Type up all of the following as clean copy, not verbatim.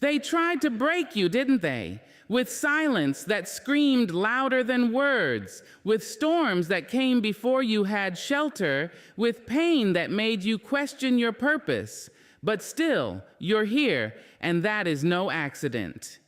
They tried to break you, didn't they? With silence that screamed louder than words, with storms that came before you had shelter, with pain that made you question your purpose. But still, you're here, and that is no accident.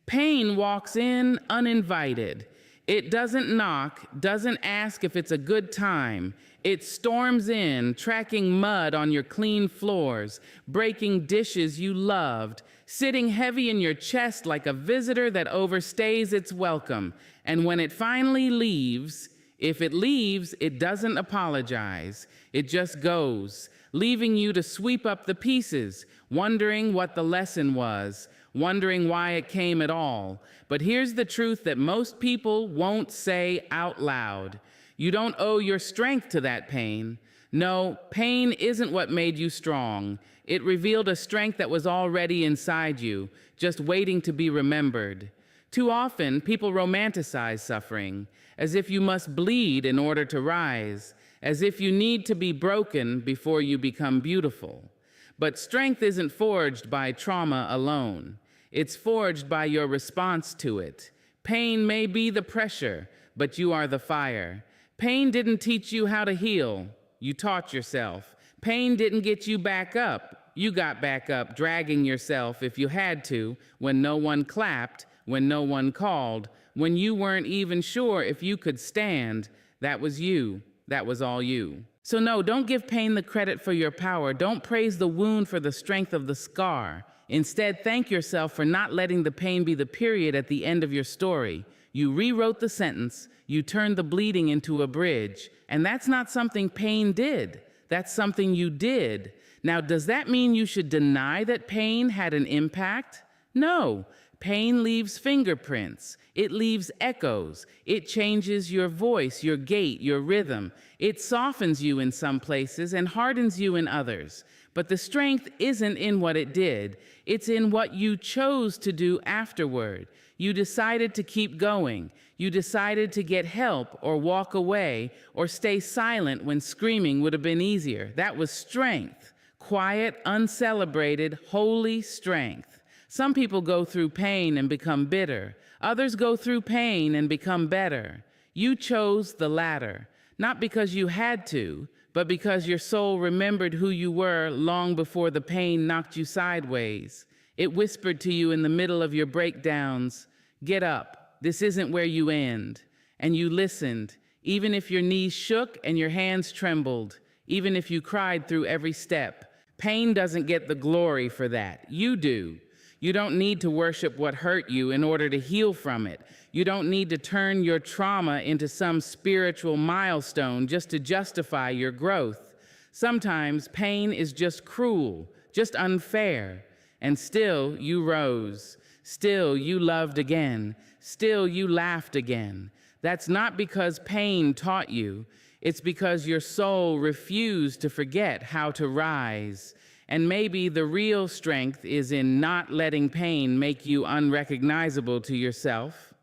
Pain walks in uninvited. It doesn't knock, doesn't ask if it's a good time. It storms in, tracking mud on your clean floors, breaking dishes you loved, sitting heavy in your chest like a visitor that overstays its welcome. And when it finally leaves, if it leaves, it doesn't apologize. It just goes, leaving you to sweep up the pieces, wondering what the lesson was, wondering why it came at all. But here's the truth that most people won't say out loud. You don't owe your strength to that pain. No, pain isn't what made you strong. It revealed a strength that was already inside you, just waiting to be remembered. Too often, people romanticize suffering, as if you must bleed in order to rise, as if you need to be broken before you become beautiful. But strength isn't forged by trauma alone. It's forged by your response to it. Pain may be the pressure, but you are the fire. Pain didn't teach you how to heal. You taught yourself. Pain didn't get you back up. You got back up, dragging yourself if you had to, when no one clapped, when no one called, when you weren't even sure if you could stand. That was you. That was all you. So no, don't give pain the credit for your power. Don't praise the wound for the strength of the scar. Instead, thank yourself for not letting the pain be the period at the end of your story. You rewrote the sentence, you turned the bleeding into a bridge, and that's not something pain did. That's something you did. Now, does that mean you should deny that pain had an impact? No. Pain leaves fingerprints. It leaves echoes. It changes your voice, your gait, your rhythm. It softens you in some places and hardens you in others. But the strength isn't in what it did. It's in what you chose to do afterward. You decided to keep going. You decided to get help or walk away or stay silent when screaming would have been easier. That was strength. Quiet, uncelebrated, holy strength. Some people go through pain and become bitter. Others go through pain and become better. You chose the latter, not because you had to, but because your soul remembered who you were long before the pain knocked you sideways. It whispered to you in the middle of your breakdowns, "Get up, this isn't where you end." And you listened, even if your knees shook and your hands trembled, even if you cried through every step. Pain doesn't get the glory for that. You do. You don't need to worship what hurt you in order to heal from it. You don't need to turn your trauma into some spiritual milestone just to justify your growth. Sometimes pain is just cruel, just unfair. And still you rose. Still you loved again. Still you laughed again. That's not because pain taught you. It's because your soul refused to forget how to rise. And maybe the real strength is in not letting pain make you unrecognizable to yourself,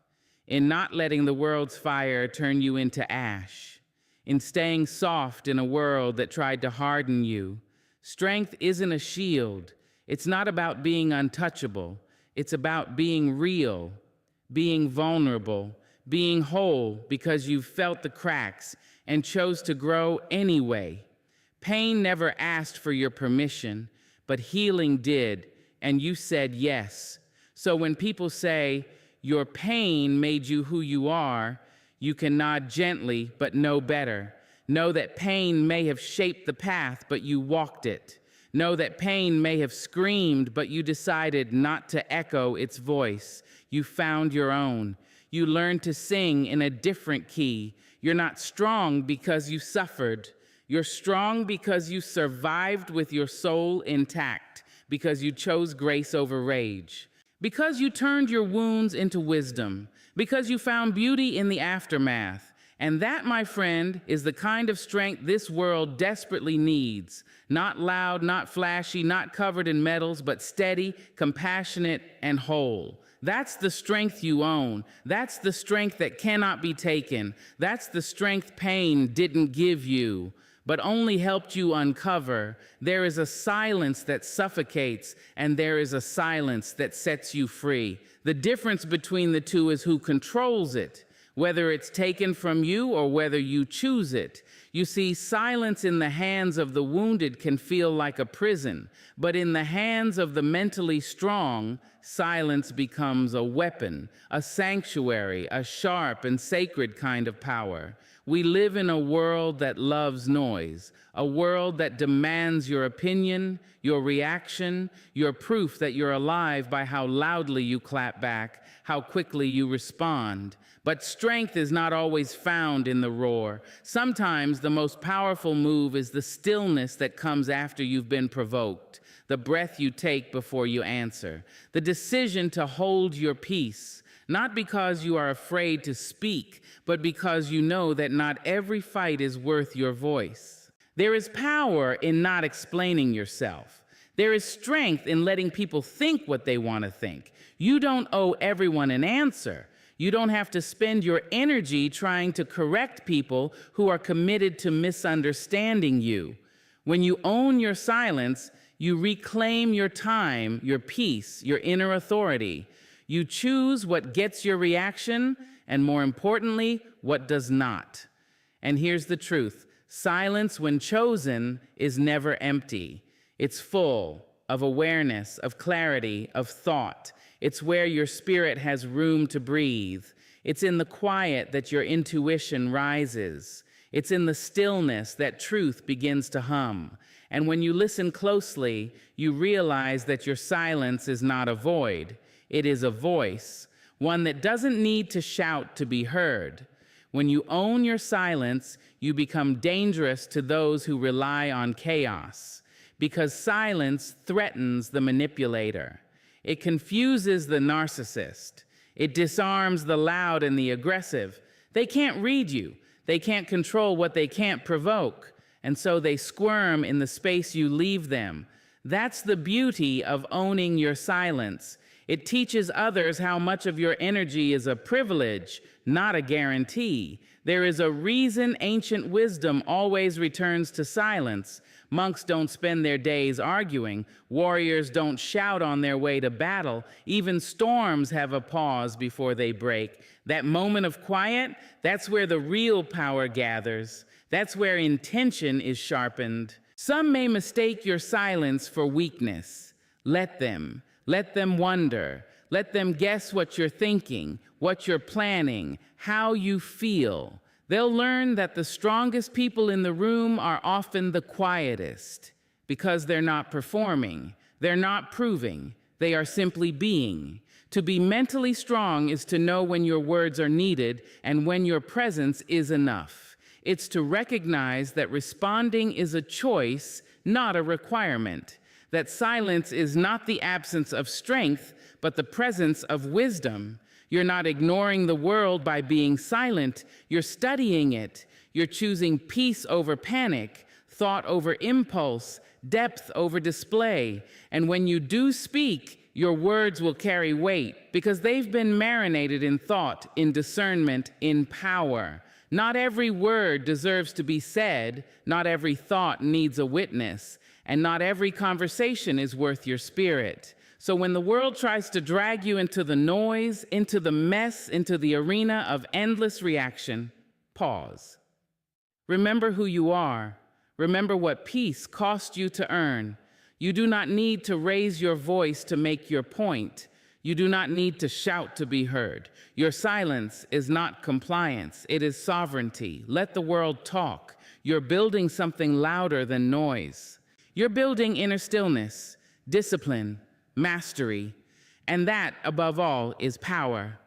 in not letting the world's fire turn you into ash, in staying soft in a world that tried to harden you. Strength isn't a shield. It's not about being untouchable. It's about being real, being vulnerable, being whole because you felt the cracks and chose to grow anyway. Pain never asked for your permission, but healing did, and you said yes. So when people say, your pain made you who you are, you can nod gently, but know better. Know that pain may have shaped the path, but you walked it. Know that pain may have screamed, but you decided not to echo its voice. You found your own. You learned to sing in a different key. You're not strong because you suffered. You're strong because you survived with your soul intact, because you chose grace over rage, because you turned your wounds into wisdom, because you found beauty in the aftermath. And that, my friend, is the kind of strength this world desperately needs. Not loud, not flashy, not covered in medals, but steady, compassionate, and whole. That's the strength you own. That's the strength that cannot be taken. That's the strength pain didn't give you. but only helped you uncover. There is a silence that suffocates, and there is a silence that sets you free. The difference between the two is who controls it, whether it's taken from you or whether you choose it. You see, silence in the hands of the wounded can feel like a prison, but in the hands of the mentally strong, silence becomes a weapon, a sanctuary, a sharp and sacred kind of power. We live in a world that loves noise, a world that demands your opinion, your reaction, your proof that you're alive by how loudly you clap back, how quickly you respond. But strength is not always found in the roar. Sometimes the most powerful move is the stillness that comes after you've been provoked, the breath you take before you answer, the decision to hold your peace, not because you are afraid to speak, but because you know that not every fight is worth your voice. There is power in not explaining yourself. There is strength in letting people think what they want to think. You don't owe everyone an answer. You don't have to spend your energy trying to correct people who are committed to misunderstanding you. When you own your silence, you reclaim your time, your peace, your inner authority. You choose what gets your reaction, and more importantly, what does not. And here's the truth. Silence, when chosen, is never empty. It's full of awareness, of clarity, of thought. It's where your spirit has room to breathe. It's in the quiet that your intuition rises. It's in the stillness that truth begins to hum. And when you listen closely, you realize that your silence is not a void. It is a voice, one that doesn't need to shout to be heard. When you own your silence, you become dangerous to those who rely on chaos, because silence threatens the manipulator. It confuses the narcissist. It disarms the loud and the aggressive. They can't read you. They can't control what they can't provoke, and so they squirm in the space you leave them. That's the beauty of owning your silence. It teaches others how much of your energy is a privilege, not a guarantee. There is a reason ancient wisdom always returns to silence. Monks don't spend their days arguing. Warriors don't shout on their way to battle. Even storms have a pause before they break. That moment of quiet, that's where the real power gathers. That's where intention is sharpened. Some may mistake your silence for weakness. Let them. Let them wonder. Let them guess what you're thinking, what you're planning, how you feel. They'll learn that the strongest people in the room are often the quietest, because they're not performing, they're not proving, they are simply being. To be mentally strong is to know when your words are needed and when your presence is enough. It's to recognize that responding is a choice, not a requirement. That silence is not the absence of strength, but the presence of wisdom. You're not ignoring the world by being silent. You're studying it. You're choosing peace over panic, thought over impulse, depth over display. And when you do speak, your words will carry weight because they've been marinated in thought, in discernment, in power. Not every word deserves to be said. Not every thought needs a witness. And not every conversation is worth your spirit. So when the world tries to drag you into the noise, into the mess, into the arena of endless reaction, pause. Remember who you are. Remember what peace cost you to earn. You do not need to raise your voice to make your point. You do not need to shout to be heard. Your silence is not compliance. It is sovereignty. Let the world talk. You're building something louder than noise. You're building inner stillness, discipline, mastery, and that, above all, is power.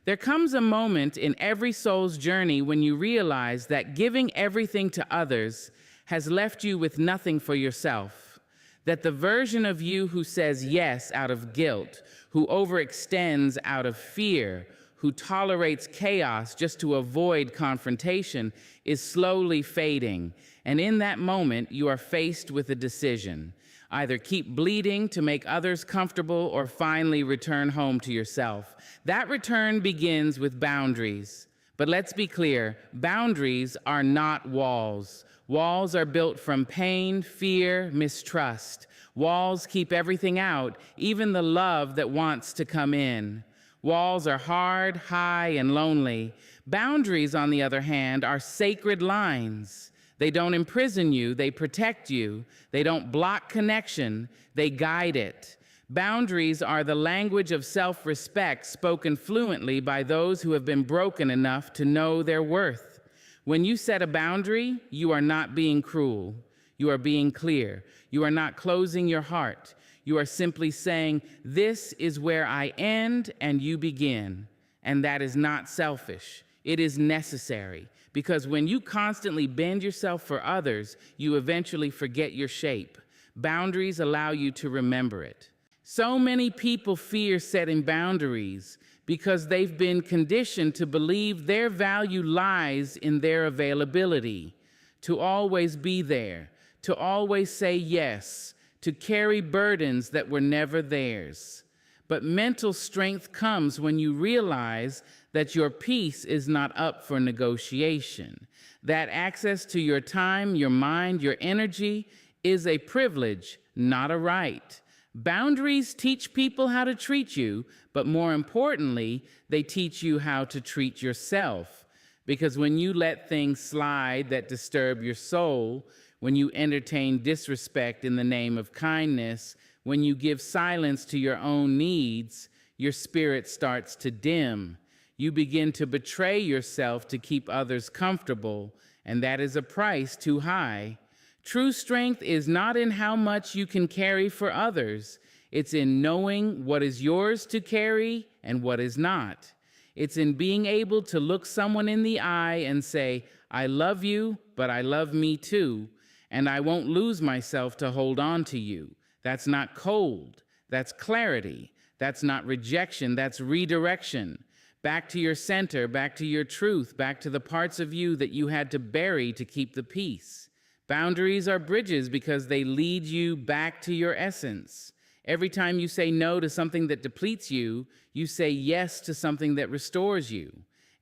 There comes a moment in every soul's journey when you realize that giving everything to others has left you with nothing for yourself, that the version of you who says yes out of guilt, who overextends out of fear, who tolerates chaos just to avoid confrontation, is slowly fading. And in that moment, you are faced with a decision. Either keep bleeding to make others comfortable or finally return home to yourself. That return begins with boundaries. But let's be clear, boundaries are not walls. Walls are built from pain, fear, mistrust. Walls keep everything out, even the love that wants to come in. Walls are hard, high, and lonely. Boundaries, on the other hand, are sacred lines. They don't imprison you, they protect you. They don't block connection, they guide it. Boundaries are the language of self-respect spoken fluently by those who have been broken enough to know their worth. When you set a boundary, you are not being cruel. You are being clear. You are not closing your heart. You are simply saying, this is where I end and you begin. And that is not selfish. It is necessary. Because when you constantly bend yourself for others, you eventually forget your shape. Boundaries allow you to remember it. So many people fear setting boundaries because they've been conditioned to believe their value lies in their availability, to always be there, to always say yes, to carry burdens that were never theirs. But mental strength comes when you realize that your peace is not up for negotiation, that access to your time, your mind, your energy is a privilege, not a right. Boundaries teach people how to treat you, but more importantly, they teach you how to treat yourself. Because when you let things slide that disturb your soul, when you entertain disrespect in the name of kindness, when you give silence to your own needs, your spirit starts to dim. You begin to betray yourself to keep others comfortable, and that is a price too high. True strength is not in how much you can carry for others. It's in knowing what is yours to carry and what is not. It's in being able to look someone in the eye and say, I love you, but I love me too, and I won't lose myself to hold on to you. That's not cold. That's clarity. That's not rejection. That's redirection. Back to your center, back to your truth, back to the parts of you that you had to bury to keep the peace. Boundaries are bridges because they lead you back to your essence. Every time you say no to something that depletes you, you say yes to something that restores you.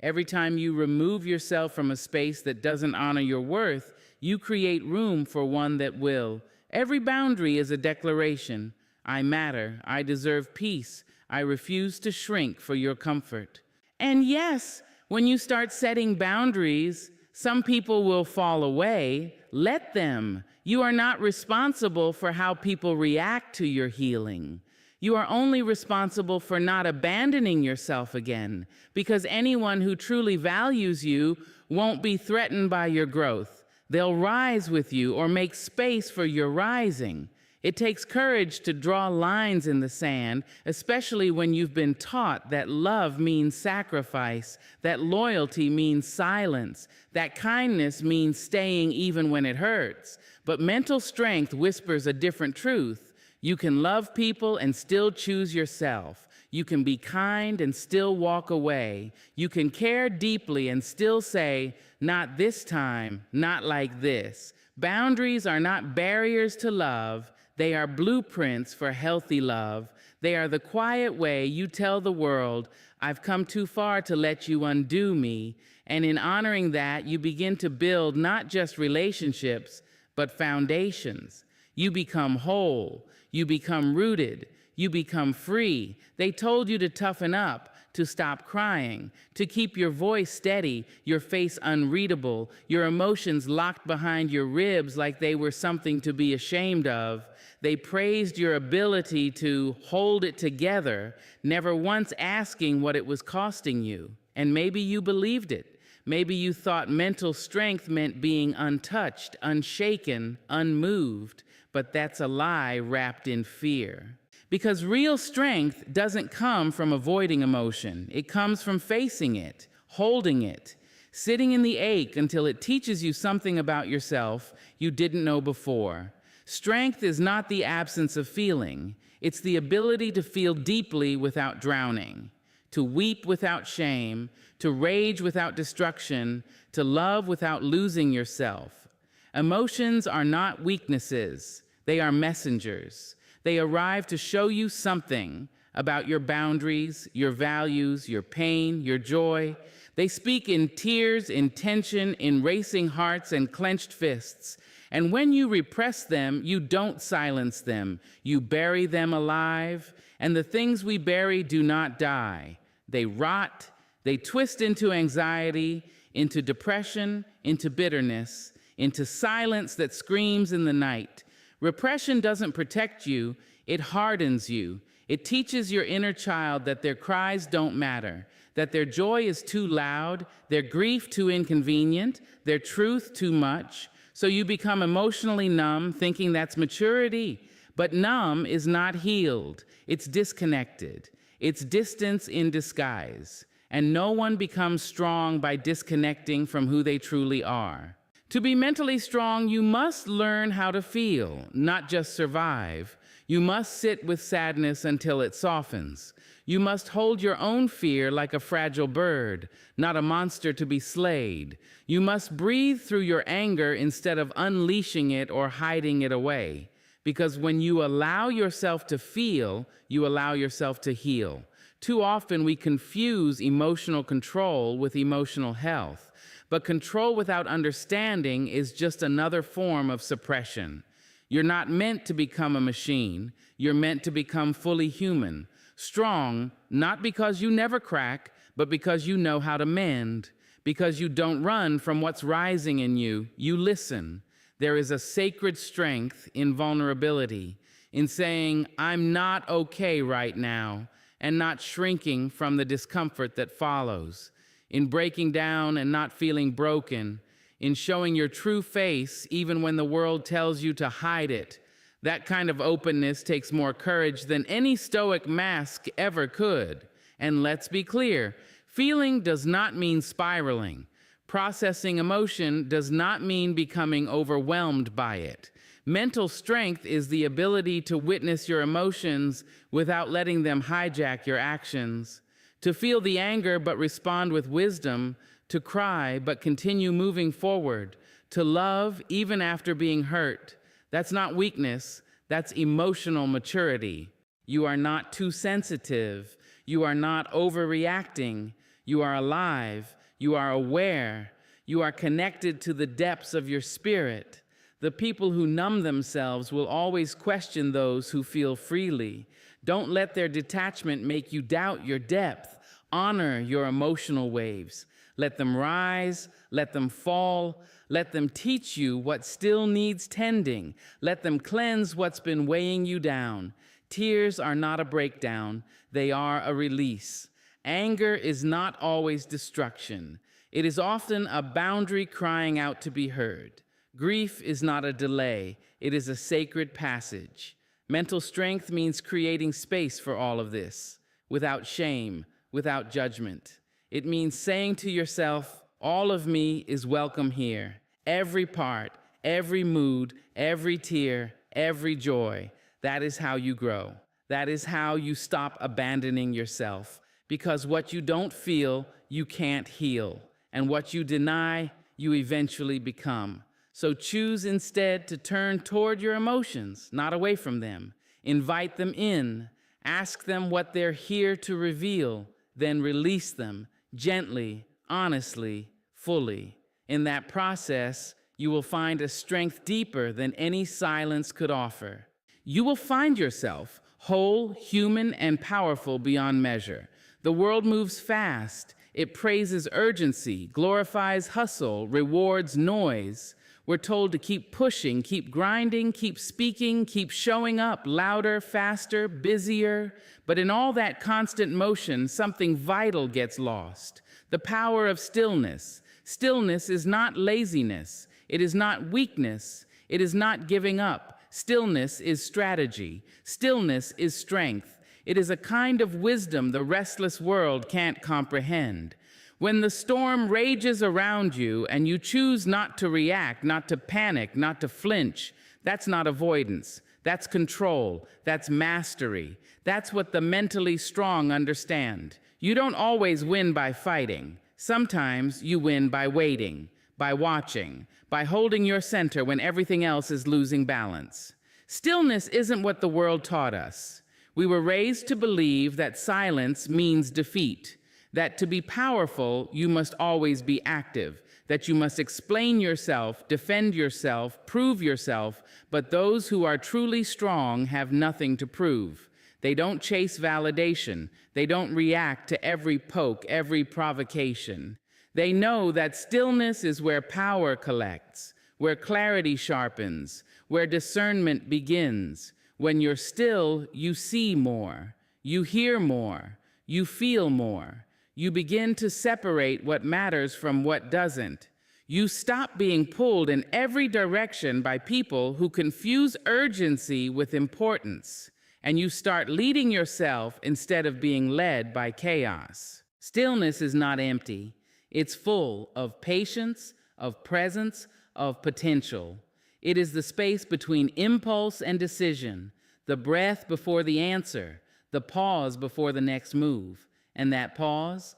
Every time you remove yourself from a space that doesn't honor your worth, you create room for one that will. Every boundary is a declaration. I matter. I deserve peace. I refuse to shrink for your comfort. And yes, when you start setting boundaries, some people will fall away. Let them. You are not responsible for how people react to your healing. You are only responsible for not abandoning yourself again, because anyone who truly values you won't be threatened by your growth. They'll rise with you or make space for your rising. It takes courage to draw lines in the sand, especially when you've been taught that love means sacrifice, that loyalty means silence, that kindness means staying even when it hurts. But mental strength whispers a different truth. You can love people and still choose yourself. You can be kind and still walk away. You can care deeply and still say, not this time, not like this. Boundaries are not barriers to love. They are blueprints for healthy love. They are the quiet way you tell the world, I've come too far to let you undo me. And in honoring that, you begin to build not just relationships, but foundations. You become whole. You become rooted. You become free. They told you to toughen up, to stop crying, to keep your voice steady, your face unreadable, your emotions locked behind your ribs like they were something to be ashamed of. They praised your ability to hold it together, never once asking what it was costing you. And maybe you believed it. Maybe you thought mental strength meant being untouched, unshaken, unmoved, but that's a lie wrapped in fear. Because real strength doesn't come from avoiding emotion. It comes from facing it, holding it, sitting in the ache until it teaches you something about yourself you didn't know before. Strength is not the absence of feeling. It's the ability to feel deeply without drowning, to weep without shame, to rage without destruction, to love without losing yourself. Emotions are not weaknesses. They are messengers. They arrive to show you something about your boundaries, your values, your pain, your joy. They speak in tears, in tension, in racing hearts and clenched fists. And when you repress them, you don't silence them. You bury them alive. And the things we bury do not die. They rot, they twist into anxiety, into depression, into bitterness, into silence that screams in the night. Repression doesn't protect you, it hardens you. It teaches your inner child that their cries don't matter, that their joy is too loud, their grief too inconvenient, their truth too much. So you become emotionally numb, thinking that's maturity. But numb is not healed. It's disconnected. It's distance in disguise. And no one becomes strong by disconnecting from who they truly are. To be mentally strong, you must learn how to feel, not just survive. You must sit with sadness until it softens. You must hold your own fear like a fragile bird, not a monster to be slayed. You must breathe through your anger instead of unleashing it or hiding it away. Because when you allow yourself to feel, you allow yourself to heal. Too often we confuse emotional control with emotional health. But control without understanding is just another form of suppression. You're not meant to become a machine. You're meant to become fully human. Strong, not because you never crack, but because you know how to mend. Because you don't run from what's rising in you. You listen. There is a sacred strength in vulnerability, in saying, I'm not okay right now, and not shrinking from the discomfort that follows. In breaking down and not feeling broken, in showing your true face even when the world tells you to hide it. That kind of openness takes more courage than any stoic mask ever could. And let's be clear, feeling does not mean spiraling. Processing emotion does not mean becoming overwhelmed by it. Mental strength is the ability to witness your emotions without letting them hijack your actions. To feel the anger but respond with wisdom, to cry but continue moving forward, to love even after being hurt. That's not weakness, that's emotional maturity. You are not too sensitive, you are not overreacting, you are alive, you are aware, you are connected to the depths of your spirit. The people who numb themselves will always question those who feel freely. Don't let their detachment make you doubt your depth. Honor your emotional waves. Let them rise, let them fall, let them teach you what still needs tending. Let them cleanse what's been weighing you down. Tears are not a breakdown, they are a release. Anger is not always destruction. It is often a boundary crying out to be heard. Grief is not a delay, it is a sacred passage. Mental strength means creating space for all of this, without shame, without judgment. It means saying to yourself, all of me is welcome here. Every part, every mood, every tear, every joy. That is how you grow. That is how you stop abandoning yourself. Because what you don't feel, you can't heal. And what you deny, you eventually become. So choose instead to turn toward your emotions, not away from them. Invite them in. Ask them what they're here to reveal. Then release them gently, honestly, fully. In that process, you will find a strength deeper than any silence could offer. You will find yourself whole, human, and powerful beyond measure. The world moves fast. It praises urgency, glorifies hustle, rewards noise. We're told to keep pushing, keep grinding, keep speaking, keep showing up, louder, faster, busier. But in all that constant motion, something vital gets lost. The power of stillness. Stillness is not laziness. It is not weakness. It is not giving up. Stillness is strategy. Stillness is strength. It is a kind of wisdom the restless world can't comprehend. When the storm rages around you and you choose not to react, not to panic, not to flinch, that's not avoidance. That's control. That's mastery. That's what the mentally strong understand. You don't always win by fighting. Sometimes you win by waiting, by watching, by holding your center when everything else is losing balance. Stillness isn't what the world taught us. We were raised to believe that silence means defeat, That to be powerful, you must always be active, that you must explain yourself, defend yourself, prove yourself, but those who are truly strong have nothing to prove. They don't chase validation. They don't react to every poke, every provocation. They know that stillness is where power collects, where clarity sharpens, where discernment begins. When you're still, you see more, you hear more, you feel more. You begin to separate what matters from what doesn't. You stop being pulled in every direction by people who confuse urgency with importance, and you start leading yourself instead of being led by chaos. Stillness is not empty. It's full of patience, of presence, of potential. It is the space between impulse and decision, the breath before the answer, the pause before the next move. And that pause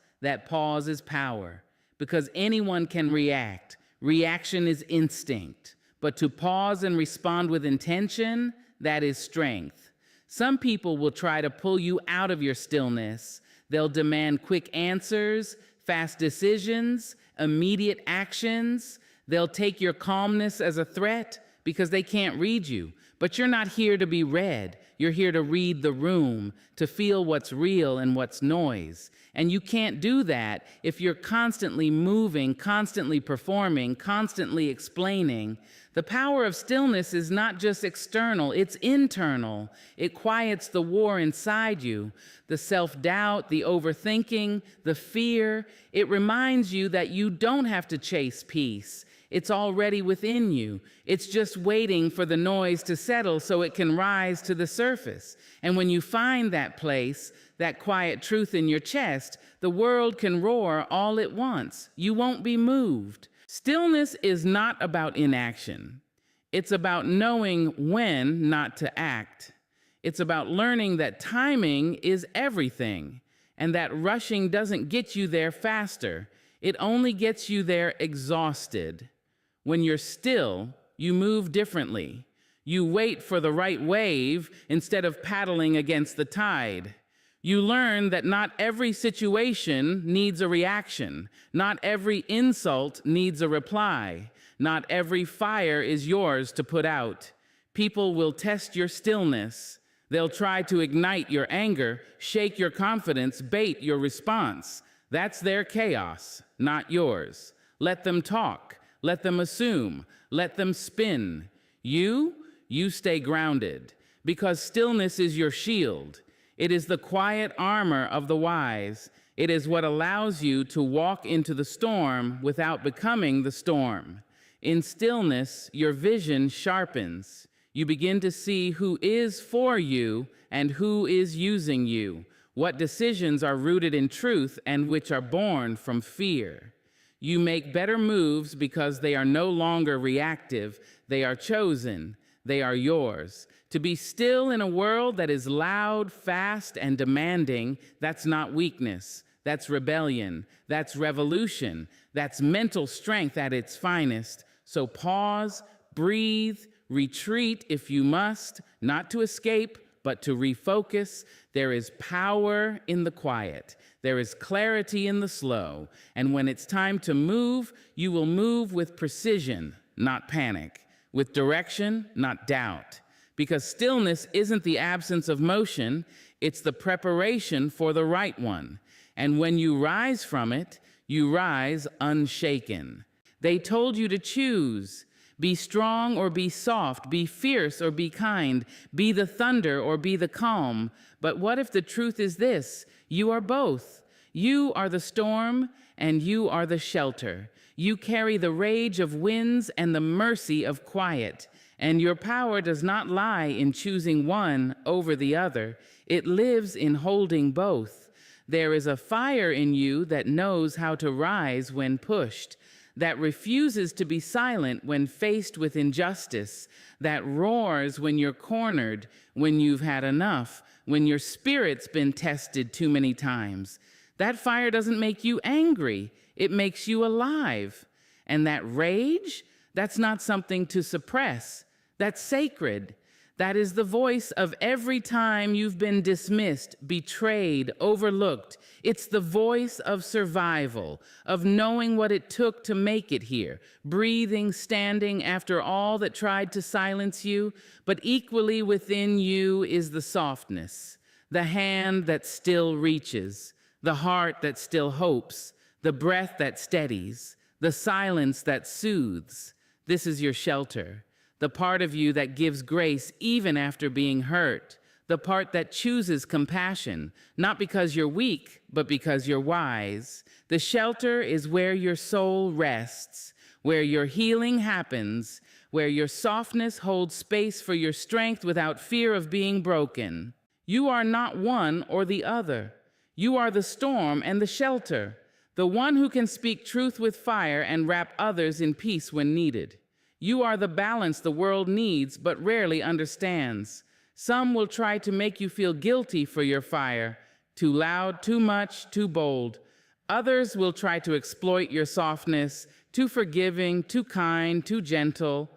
is power, because anyone can react. Reaction is instinct. But to pause and respond with intention, that is strength. Some people will try to pull you out of your stillness. They'll demand quick answers, fast decisions, immediate actions. They'll take your calmness as a threat because they can't read you. But you're not here to be read. You're here to read the room, to feel what's real and what's noise. And you can't do that if you're constantly moving, constantly performing, constantly explaining. The power of stillness is not just external, it's internal. It quiets the war inside you, the self-doubt, the overthinking, the fear. It reminds you that you don't have to chase peace. It's already within you. It's just waiting for the noise to settle so it can rise to the surface. And when you find that place, that quiet truth in your chest, the world can roar all it wants. You won't be moved. Stillness is not about inaction. It's about knowing when not to act. It's about learning that timing is everything, and that rushing doesn't get you there faster. It only gets you there exhausted. When you're still, you move differently. You wait for the right wave instead of paddling against the tide. You learn that not every situation needs a reaction. Not every insult needs a reply. Not every fire is yours to put out. People will test your stillness. They'll try to ignite your anger, shake your confidence, bait your response. That's their chaos, not yours. Let them talk. Let them assume. Let them spin. You stay grounded, because stillness is your shield. It is the quiet armor of the wise. It is what allows you to walk into the storm without becoming the storm. In stillness, your vision sharpens. You begin to see who is for you and who is using you, what decisions are rooted in truth and which are born from fear. You make better moves because they are no longer reactive. They are chosen. They are yours. To be still in a world that is loud, fast, and demanding, that's not weakness. That's rebellion. That's revolution. That's mental strength at its finest. So pause, breathe, retreat if you must, not to escape, but to refocus. There is power in the quiet. There is clarity in the slow. And when it's time to move, you will move with precision, not panic, with direction, not doubt. Because stillness isn't the absence of motion, it's the preparation for the right one. And when you rise from it, you rise unshaken. They told you to choose. Be strong or be soft, be fierce or be kind, be the thunder or be the calm. But what if the truth is this? You are both. You are the storm and you are the shelter. You carry the rage of winds and the mercy of quiet. And your power does not lie in choosing one over the other. It lives in holding both. There is a fire in you that knows how to rise when pushed, that refuses to be silent when faced with injustice, that roars when you're cornered, when you've had enough, when your spirit's been tested too many times. That fire doesn't make you angry, it makes you alive. And that rage, that's not something to suppress. That's sacred. That is the voice of every time you've been dismissed, betrayed, overlooked. It's the voice of survival, of knowing what it took to make it here, breathing, standing after all that tried to silence you. But equally within you is the softness, the hand that still reaches, the heart that still hopes, the breath that steadies, the silence that soothes. This is your shelter. The part of you that gives grace even after being hurt, the part that chooses compassion, not because you're weak, but because you're wise. The shelter is where your soul rests, where your healing happens, where your softness holds space for your strength without fear of being broken. You are not one or the other. You are the storm and the shelter, the one who can speak truth with fire and wrap others in peace when needed. You are the balance the world needs but rarely understands. Some will try to make you feel guilty for your fire, too loud, too much, too bold. Others will try to exploit your softness, too forgiving, too kind, too gentle.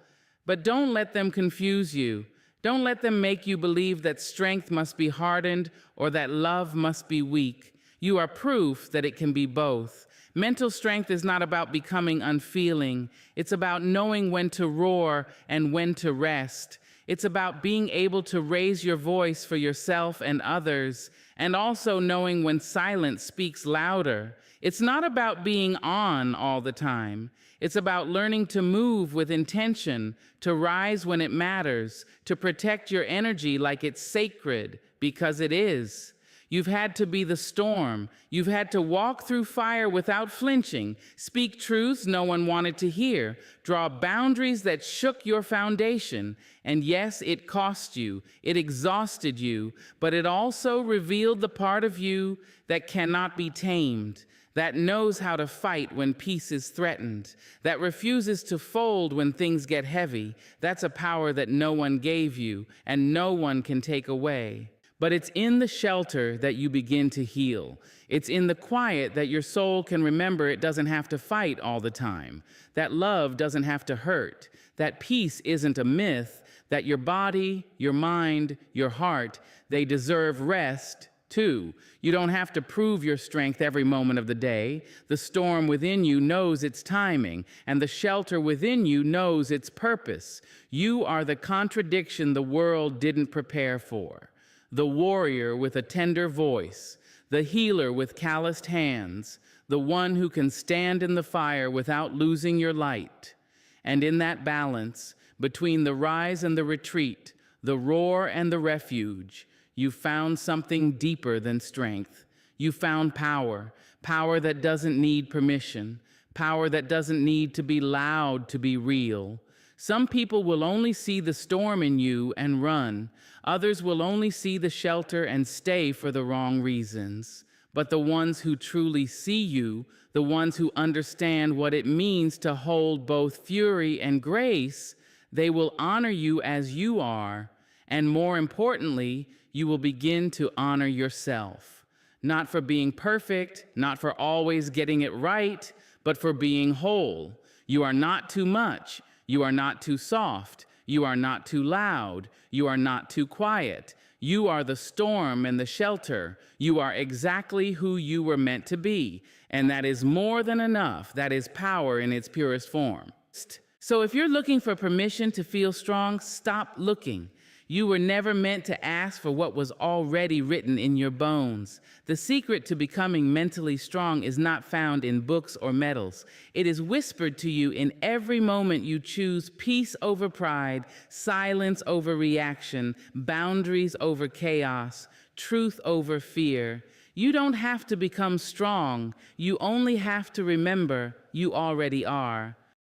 But don't let them confuse you. Don't let them make you believe that strength must be hardened or that love must be weak. You are proof that it can be both. Mental strength is not about becoming unfeeling. It's about knowing when to roar and when to rest. It's about being able to raise your voice for yourself and others, and also knowing when silence speaks louder. It's not about being on all the time. It's about learning to move with intention, to rise when it matters, to protect your energy like it's sacred, because it is. You've had to be the storm. You've had to walk through fire without flinching, speak truths no one wanted to hear, draw boundaries that shook your foundation. And yes, it cost you, it exhausted you, but it also revealed the part of you that cannot be tamed, that knows how to fight when peace is threatened, that refuses to fold when things get heavy. That's a power that no one gave you and no one can take away. But it's in the shelter that you begin to heal. It's in the quiet that your soul can remember it doesn't have to fight all the time, that love doesn't have to hurt, that peace isn't a myth, that your body, your mind, your heart, they deserve rest too. You don't have to prove your strength every moment of the day. The storm within you knows its timing, and the shelter within you knows its purpose. You are the contradiction the world didn't prepare for. The warrior with a tender voice, the healer with calloused hands, the one who can stand in the fire without losing your light. And in that balance, between the rise and the retreat, the roar and the refuge, you found something deeper than strength. You found power, power that doesn't need permission, power that doesn't need to be loud to be real. Some people will only see the storm in you and run. Others will only see the shelter and stay for the wrong reasons. But the ones who truly see you, the ones who understand what it means to hold both fury and grace, they will honor you as you are. And more importantly, you will begin to honor yourself. Not for being perfect, not for always getting it right, but for being whole. You are not too much. You are not too soft. You are not too loud. You are not too quiet. You are the storm and the shelter. You are exactly who you were meant to be. And that is more than enough. That is power in its purest form. So if you're looking for permission to feel strong, stop looking. You were never meant to ask for what was already written in your bones. The secret to becoming mentally strong is not found in books or medals. It is whispered to you in every moment you choose peace over pride, silence over reaction, boundaries over chaos, truth over fear. You don't have to become strong. You only have to remember you already are.